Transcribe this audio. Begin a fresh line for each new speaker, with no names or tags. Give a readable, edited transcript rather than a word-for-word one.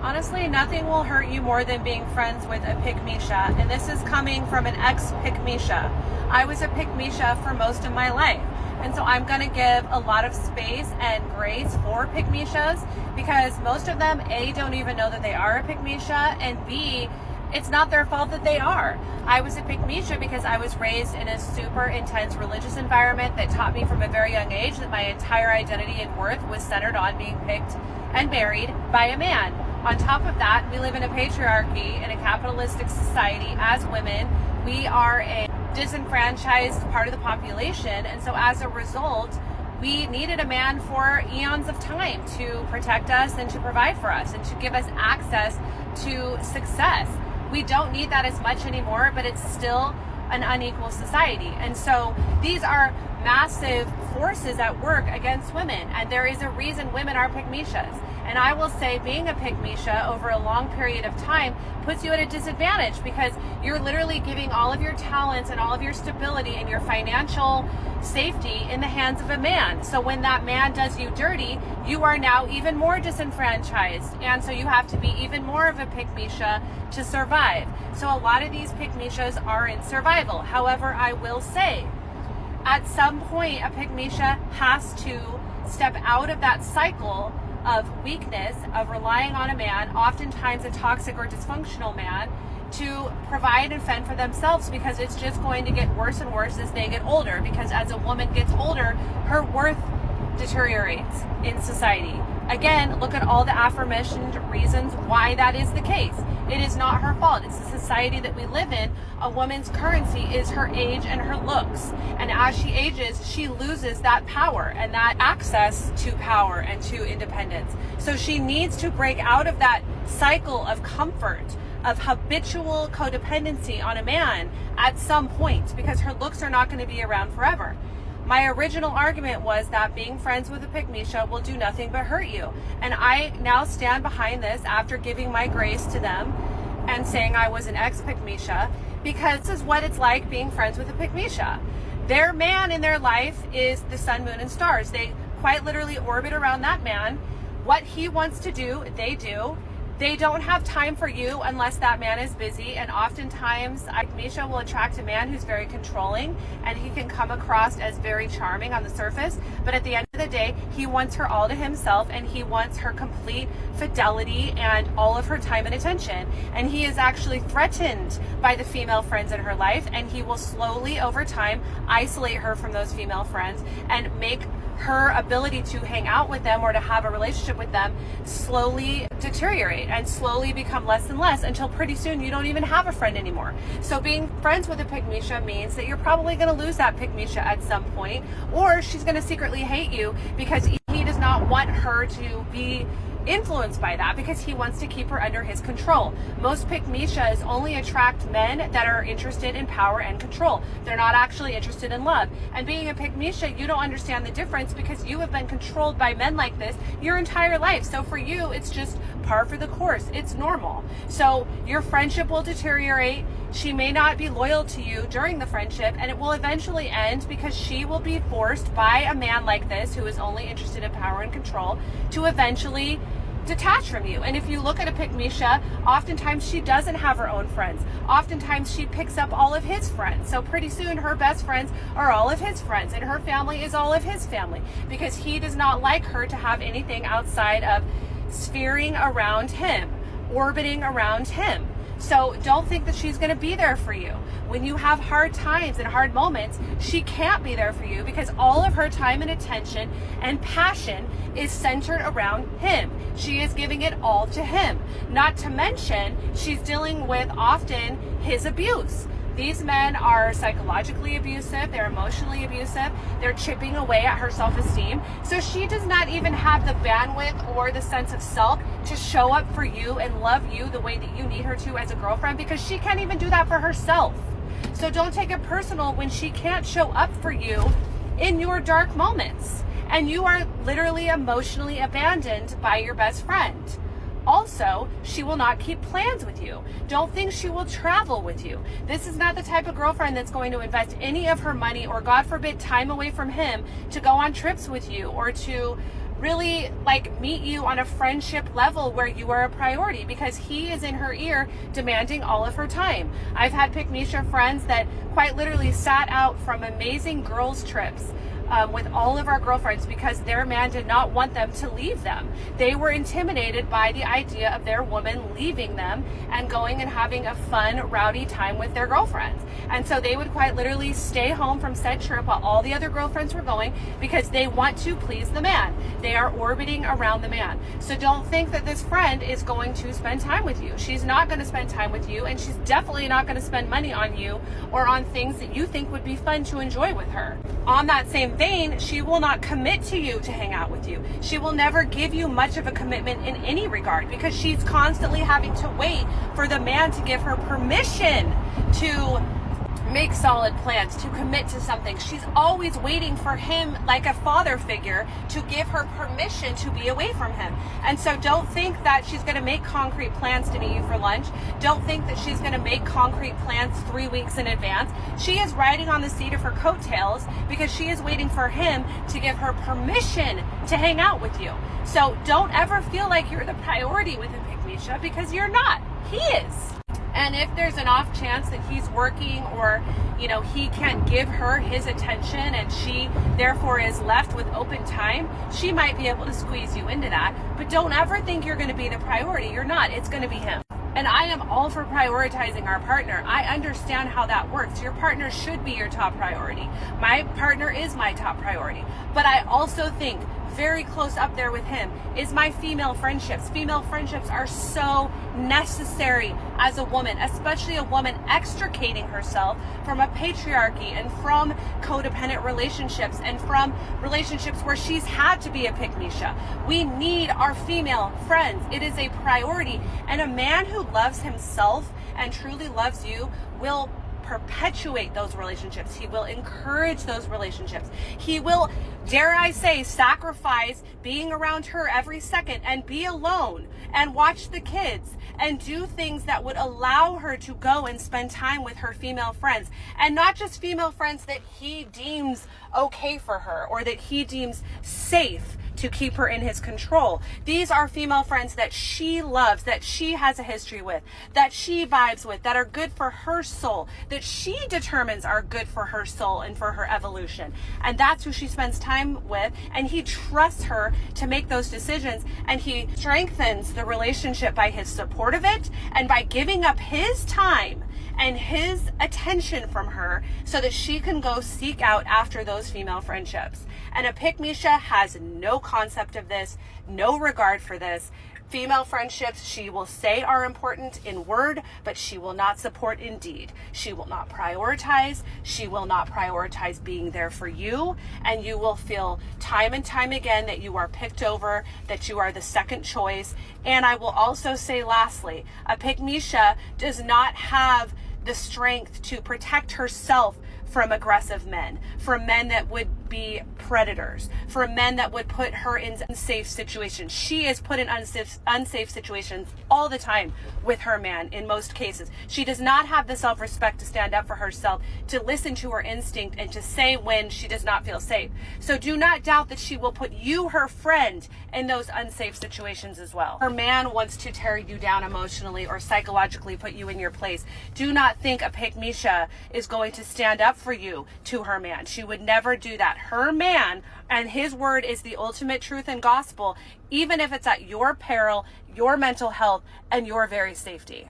Honestly, nothing will hurt you more than being friends with a Pickmesha, and this is coming from an ex-Pickmesha. I was a Pickmesha for most of my life, and so I'm going to give a lot of space and grace for Pickmeshas because most of them, A, don't even know that they are a Pickmesha, and B, it's not their fault that they are. I was a Pickmesha because I was raised in a super intense religious environment that taught me from a very young age that my entire identity and worth was centered on being picked and married by a man. On top of that, we live in a patriarchy, in a capitalistic society. As women, we are a disenfranchised part of the population, and so as a result, we needed a man for eons of time to protect us and to provide for us and to give us access to success. We don't need that as much anymore, but it's still an unequal society. And so these are massive forces at work against women, and there is a reason women are Pickmeshas. And I will say being a Pickmesha over a long period of time puts you at a disadvantage because you're literally giving all of your talents and all of your stability and your financial safety in the hands of a man. So when that man does you dirty, you are now even more disenfranchised. And so you have to be even more of a Pickmesha to survive. So a lot of these Pickmeshas are in survival. However, I will say, at some point, a Pickmesha has to step out of that cycle of weakness, of relying on a man, oftentimes a toxic or dysfunctional man, to provide and fend for themselves because it's just going to get worse and worse as they get older. Because as a woman gets older, her worth deteriorates in society. Again, look at all the aforementioned reasons why that is the case. It is not her fault. It's the society that we live in. A woman's currency is her age and her looks. And as she ages, she loses that power and that access to power and to independence. So she needs to break out of that cycle of comfort, of habitual codependency on a man at some point because her looks are not going to be around forever. My original argument was that being friends with a Pickmesha will do nothing but hurt you. And I now stand behind this after giving my grace to them and saying I was an ex-Pickmesha because this is what it's like being friends with a Pickmesha. Their man in their life is the sun, moon, and stars. They quite literally orbit around that man. What he wants to do, they do. They don't have time for you unless that man is busy, and oftentimes Pickmesha will attract a man who's very controlling, and he can come across as very charming on the surface, but at the end of the day, he wants her all to himself, and he wants her complete fidelity and all of her time and attention, and he is actually threatened by the female friends in her life, and he will slowly, over time, isolate her from those female friends and make her ability to hang out with them or to have a relationship with them slowly deteriorate and slowly become less and less until pretty soon you don't even have a friend anymore. So being friends with a Pickmesha means that you're probably going to lose that Pickmesha at some point, or she's going to secretly hate you because he does not want her to be influenced by that because he wants to keep her under his control. Most Pickmeshas only attract men that are interested in power and control. They're not actually interested in love. And being a Pickmesha, you don't understand the difference because you have been controlled by men like this your entire life. So for you, it's just par for the course. It's normal. So your friendship will deteriorate. She may not be loyal to you during the friendship, and it will eventually end because she will be forced by a man like this who is only interested in power and control to eventually detach from you. And if you look at a Pickmesha, oftentimes she doesn't have her own friends. Oftentimes she picks up all of his friends. So pretty soon her best friends are all of his friends and her family is all of his family because he does not like her to have anything outside of sphering around him, orbiting around him. So don't think that she's going to be there for you. When you have hard times and hard moments, she can't be there for you because all of her time and attention and passion is centered around him. She is giving it all to him. Not to mention, she's dealing with often his abuse. These men are psychologically abusive, they're emotionally abusive, they're chipping away at her self-esteem. So she does not even have the bandwidth or the sense of self to show up for you and love you the way that you need her to as a girlfriend because she can't even do that for herself. So don't take it personal when she can't show up for you in your dark moments and you are literally emotionally abandoned by your best friend. Also, she will not keep plans with you. Don't think she will travel with you. This is not the type of girlfriend that's going to invest any of her money or, God forbid, time away from him to go on trips with you or to really like meet you on a friendship level where you are a priority, because he is in her ear demanding all of her time. I've had Pickmesha friends that quite literally sat out from amazing girls trips with all of our girlfriends because their man did not want them to leave them. They were intimidated by the idea of their woman leaving them and going and having a fun, rowdy time with their girlfriends. And so they would quite literally stay home from said trip while all the other girlfriends were going because they want to please the man. They are orbiting around the man. So don't think that this friend is going to spend time with you. She's not going to spend time with you, and she's definitely not going to spend money on you or on things that you think would be fun to enjoy with her. On that same vein, she will not commit to you to hang out with you. She will never give you much of a commitment in any regard because she's constantly having to wait for the man to give her permission to make solid plans, to commit to something. She's always waiting for him, like a father figure, to give her permission to be away from him. And so don't think that she's going to make concrete plans to meet you for lunch. Don't think that she's going to make concrete plans 3 weeks in advance. She is riding on the seat of her coattails because she is waiting for him to give her permission to hang out with you. So don't ever feel like you're the priority with a Pickmesha, because you're not. He is. And if there's an off chance that he's working or, you know, he can't give her his attention and she therefore is left with open time, she might be able to squeeze you into that. But don't ever think you're going to be the priority. You're not. It's going to be him. And I am all for prioritizing our partner. I understand how that works. Your partner should be your top priority. My partner is my top priority. But I also think very close up there with him is my female friendships. Female friendships are so necessary as a woman, especially a woman extricating herself from a patriarchy and from codependent relationships and from relationships where she's had to be a Pickmesha. We need our female friends. It is a priority. And a man who loves himself and truly loves you will perpetuate those relationships. He will encourage those relationships. He will, dare I say, sacrifice being around her every second and be alone and watch the kids and do things that would allow her to go and spend time with her female friends, and not just female friends that he deems okay for her or that he deems safe to keep her in his control. These are female friends that she loves, that she has a history with, that she vibes with, that are good for her soul, that she determines are good for her soul and for her evolution. And that's who she spends time with, and he trusts her to make those decisions, and he strengthens the relationship by his support of it and by giving up his time and his attention from her so that she can go seek out after those female friendships. And a Pickmesha has no concept of this, no regard for this. Female friendships, she will say are important in word, but she will not support in deed. She will not prioritize. She will not prioritize being there for you. And you will feel time and time again that you are picked over, that you are the second choice. And I will also say lastly, a Pickmesha does not have the strength to protect herself from aggressive men, from men that would be predators, from men that would put her in unsafe situations. She is put in unsafe situations all the time with her man in most cases. She does not have the self-respect to stand up for herself, to listen to her instinct, and to say when she does not feel safe. So do not doubt that she will put you, her friend, in those unsafe situations as well. Her man wants to tear you down emotionally or psychologically put you in your place. Do not think a Pickmesha is going to stand up for you to her man. She would never do that. Her man and his word is the ultimate truth and gospel, even if it's at your peril, your mental health, and your very safety.